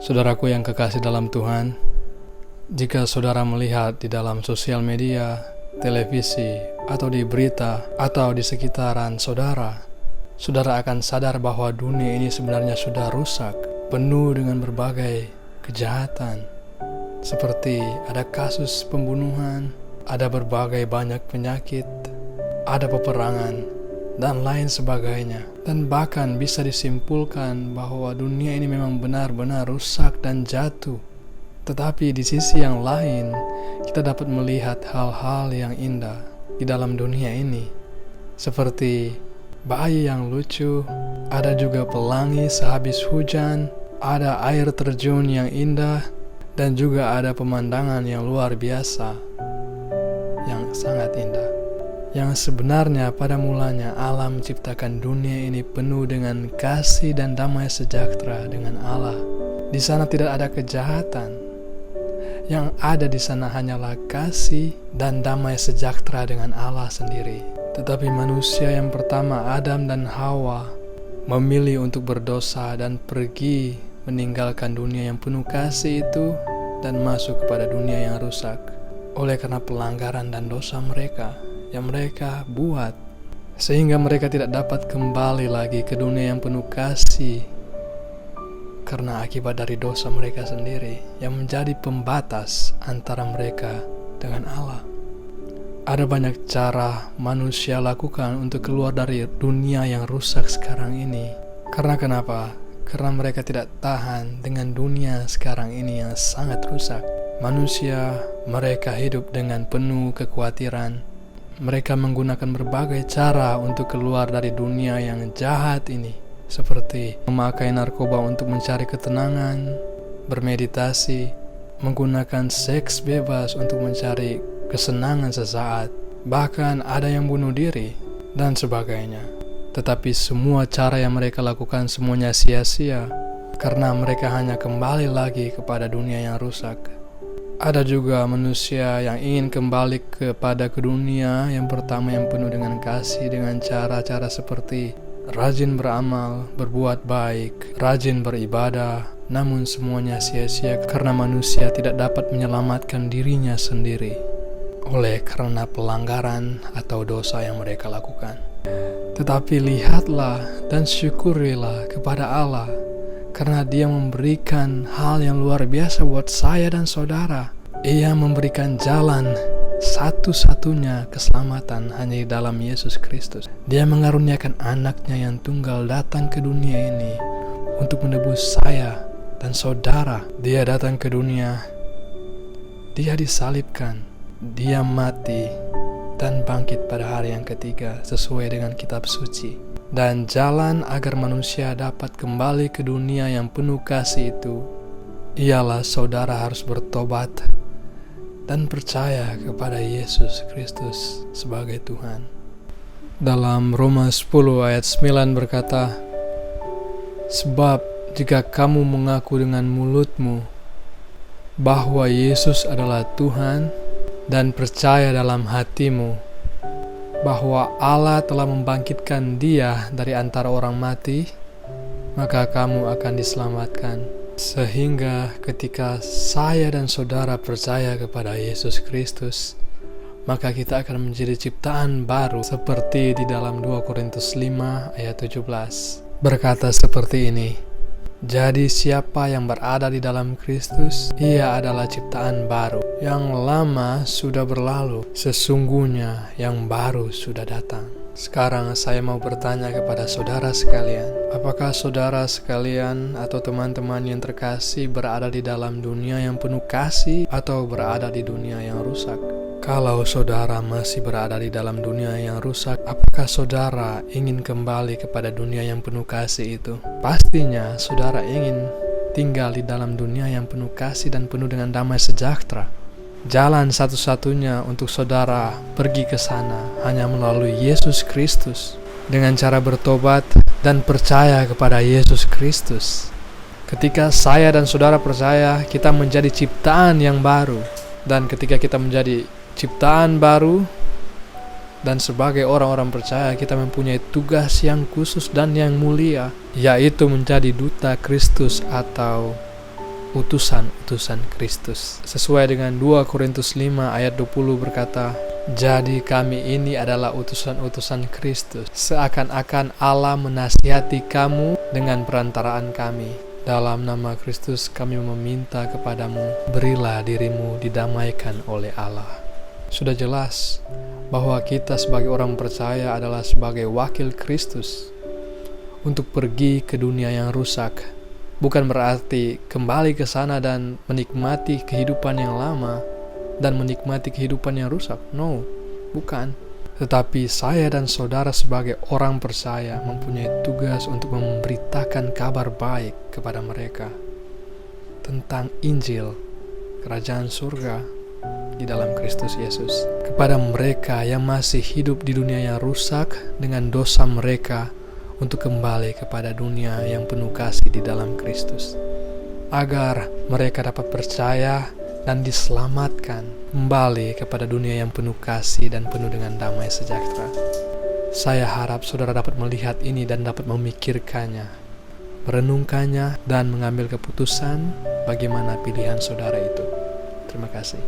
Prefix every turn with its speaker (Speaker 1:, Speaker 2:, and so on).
Speaker 1: Saudaraku yang kekasih dalam Tuhan, jika saudara melihat di dalam sosial media, televisi, atau di berita, atau di sekitaran saudara, saudara akan sadar bahwa dunia ini sebenarnya sudah rusak, penuh dengan berbagai kejahatan. Seperti ada kasus pembunuhan, ada berbagai banyak penyakit, ada peperangan, dan lain sebagainya. Dan bahkan bisa disimpulkan bahwa dunia ini memang benar-benar rusak dan jatuh. Tetapi di sisi yang lain, kita dapat melihat hal-hal yang indah di dalam dunia ini. Seperti bayi yang lucu, ada juga pelangi sehabis hujan, ada air terjun yang indah, dan juga ada pemandangan yang luar biasa, yang sangat indah. Yang sebenarnya pada mulanya Allah menciptakan dunia ini penuh dengan kasih dan damai sejahtera dengan Allah. Di sana tidak ada kejahatan. Yang ada di sana hanyalah kasih dan damai sejahtera dengan Allah sendiri. Tetapi manusia yang pertama, Adam dan Hawa, memilih untuk berdosa dan pergi meninggalkan dunia yang penuh kasih itu dan masuk kepada dunia yang rusak. Oleh karena pelanggaran dan dosa mereka yang mereka buat, sehingga mereka tidak dapat kembali lagi ke dunia yang penuh kasih karena akibat dari dosa mereka sendiri yang menjadi pembatas antara mereka dengan Allah. Ada banyak cara manusia lakukan untuk keluar dari dunia yang rusak sekarang ini. Karena kenapa? Karena mereka tidak tahan dengan dunia sekarang ini yang sangat rusak. Manusia, mereka hidup dengan penuh kekhawatiran. Mereka menggunakan berbagai cara untuk keluar dari dunia yang jahat ini, seperti memakai narkoba untuk mencari ketenangan, bermeditasi, menggunakan seks bebas untuk mencari kesenangan sesaat, bahkan ada yang bunuh diri, dan sebagainya. Tetapi semua cara yang mereka lakukan semuanya sia-sia, karena mereka hanya kembali lagi kepada dunia yang rusak. Ada juga manusia yang ingin kembali kepada dunia yang pertama yang penuh dengan kasih dengan cara-cara seperti rajin beramal, berbuat baik, rajin beribadah, namun semuanya sia-sia karena manusia tidak dapat menyelamatkan dirinya sendiri oleh karena pelanggaran atau dosa yang mereka lakukan. Tetapi lihatlah dan syukurilah kepada Allah, karena Dia memberikan hal yang luar biasa buat saya dan saudara. Ia memberikan jalan satu-satunya keselamatan hanya di dalam Yesus Kristus. Dia mengaruniakan anaknya yang tunggal datang ke dunia ini untuk menebus saya dan saudara. Dia datang ke dunia, Dia disalibkan, Dia mati dan bangkit pada hari yang ketiga sesuai dengan kitab suci. Dan jalan agar manusia dapat kembali ke dunia yang penuh kasih itu ialah saudara harus bertobat dan percaya kepada Yesus Kristus sebagai Tuhan. Dalam Roma 10 ayat 9 berkata, "Sebab jika kamu mengaku dengan mulutmu bahwa Yesus adalah Tuhan dan percaya dalam hatimu bahwa Allah telah membangkitkan Dia dari antara orang mati, maka kamu akan diselamatkan." Sehingga ketika saya dan saudara percaya kepada Yesus Kristus, maka kita akan menjadi ciptaan baru, seperti di dalam 2 Korintus 5 ayat 17 berkata seperti ini, "Jadi siapa yang berada di dalam Kristus, ia adalah ciptaan baru. Yang lama sudah berlalu, sesungguhnya yang baru sudah datang." Sekarang saya mau bertanya kepada saudara sekalian, apakah saudara sekalian atau teman-teman yang terkasih berada di dalam dunia yang penuh kasih atau berada di dunia yang rusak? Kalau saudara masih berada di dalam dunia yang rusak, apakah saudara ingin kembali kepada dunia yang penuh kasih itu? Pastinya saudara ingin tinggal di dalam dunia yang penuh kasih dan penuh dengan damai sejahtera. Jalan satu-satunya untuk saudara pergi ke sana hanya melalui Yesus Kristus, dengan cara bertobat dan percaya kepada Yesus Kristus. Ketika saya dan saudara percaya, kita menjadi ciptaan yang baru. Dan ketika kita menjadi ciptaan baru, dan sebagai orang-orang percaya, kita mempunyai tugas yang khusus dan yang mulia, yaitu menjadi duta Kristus atau utusan-utusan Kristus. Sesuai dengan 2 Korintus 5 ayat 20 berkata, jadi kami ini adalah utusan-utusan Kristus, seakan-akan Allah menasihati kamu dengan perantaraan kami. Dalam nama Kristus kami meminta kepadamu, berilah dirimu didamaikan oleh Allah. Sudah jelas bahwa kita sebagai orang percaya adalah sebagai wakil Kristus untuk pergi ke dunia yang rusak. Bukan berarti kembali ke sana dan menikmati kehidupan yang lama dan menikmati kehidupan yang rusak. No, bukan. Tetapi saya dan saudara sebagai orang percaya mempunyai tugas untuk memberitakan kabar baik kepada mereka tentang Injil, kerajaan surga di dalam Kristus Yesus. Kepada mereka yang masih hidup di dunia yang rusak dengan dosa mereka, untuk kembali kepada dunia yang penuh kasih di dalam Kristus, agar mereka dapat percaya dan diselamatkan kembali kepada dunia yang penuh kasih dan penuh dengan damai sejahtera. Saya harap saudara dapat melihat ini dan dapat memikirkannya, merenungkannya, dan mengambil keputusan bagaimana pilihan saudara itu. Terima kasih.